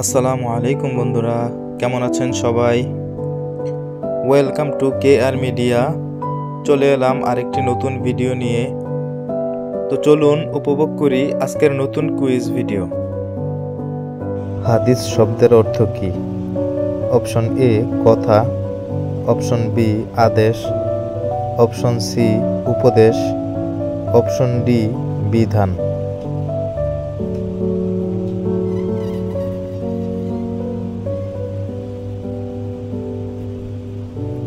আসসালামু আলাইকুম বন্ধুরা, কেমন আছেন সবাই? Welcome to KR media. চলে এলাম আরেকটি নতুন ভিডিও নিয়ে। তো চলুন উপভোগ করি আজকের নতুন কুইজ ভিডিও। হাদিস শব্দের অর্থ কি? অপশন এ কথা, অপশন বি আদেশ, অপশন সি উপদেশ, অপশন ডি বিধান।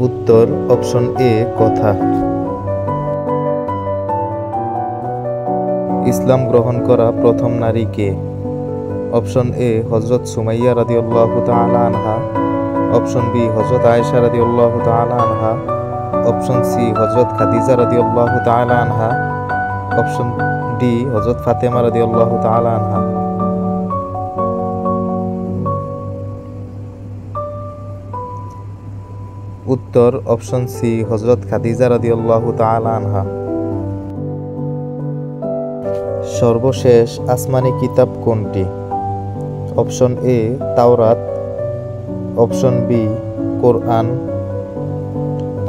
উত্তর অপশন এ কথা। ইসলাম গ্রহণ করা প্রথম নারী কে? অপশন এ হযরত সুমাইয়া রাদিয়াল্লাহু তাআলা আনহা, অপশন বি হযরত আয়েশা রাদিয়াল্লাহু তাআলা আনহা, অপশন সি হযরত খাদিজা রাদিয়াল্লাহু তাআলা আনহা, অপশন ডি হযরত ফাতেমা রাদিয়াল্লাহু তাআলা আনহা। উত্তর অপশন সি হযরত খাদিজা রাদিয়াল্লাহু তাআলা আনহা। সর্বশেষ আসমানি কিতাব কোনটি? অপশন এ তাওরাত, অপশন বি কোরআন,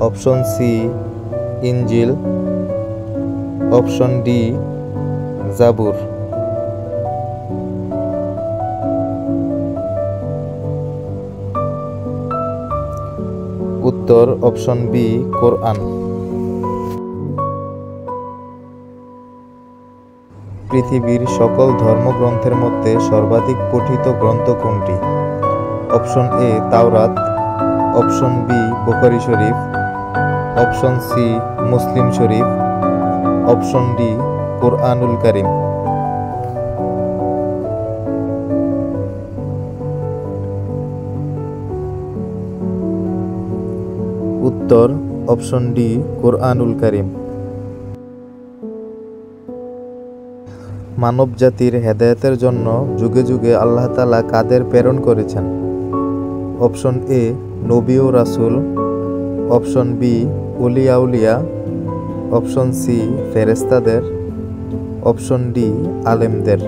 অপশন সি ইনজিল, অপশন ডি জাবুর। উত্তর অপশন বি কোরআন। পৃথিবীর সকল ধর্মগ্রন্থের মধ্যে সর্বাধিক পঠিত গ্রন্থ কোনটি? অপশন এ তাওরাত, অপশন বি বুখারী শরীফ, option C Muslim Sharif, option D কুরআনুল কারীম। উত্তর অপশন ডি কুরআনুল কারীম। মানব জাতির হেদায়েতের জন্য যুগে যুগে আল্লাহ তাআলা কাদের প্রেরণ করেছেন? অপশন এ নবী ও রাসূল, অপশন বি ওলি আউলিয়া, অপশন সি ফেরেশতাদের, অপশন ডি আলেমদের।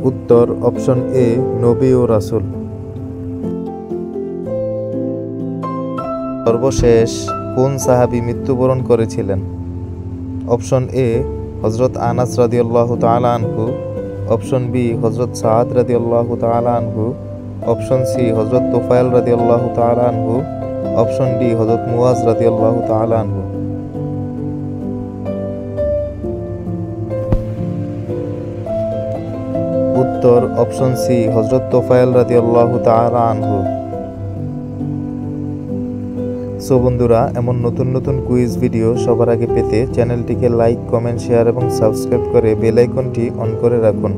উত্তর অপশন এ নবী ও রাসূল। সর্বশেষ কোন সাহাবী মৃত্যুবরণ করেছিলেন? অপশন এ হযরত আনাস রাদিয়াল্লাহু তাআলা আনহু, অপশন বি হযরত সাআদ রাদিয়াল্লাহু তাআলা আনহু, অপশন সি হযরত তুফাইল রাদিয়াল্লাহু তাআলা আনহু, অপশন ডি হযরত মুয়াজ রাদিয়াল্লাহু তাআলা আনহু। উত্তর অপশন সি হযরত তুফাইল রাদিয়াল্লাহু তাআলা আনহু। সো বন্ধুরা, এমন নতুন নতুন কুইজ ভিডিও সবার আগে পেতে চ্যানেলটিকে লাইক, কমেন্ট, শেয়ার এবং সাবস্ক্রাইব করে বেল আইকনটি অন করে রাখুন।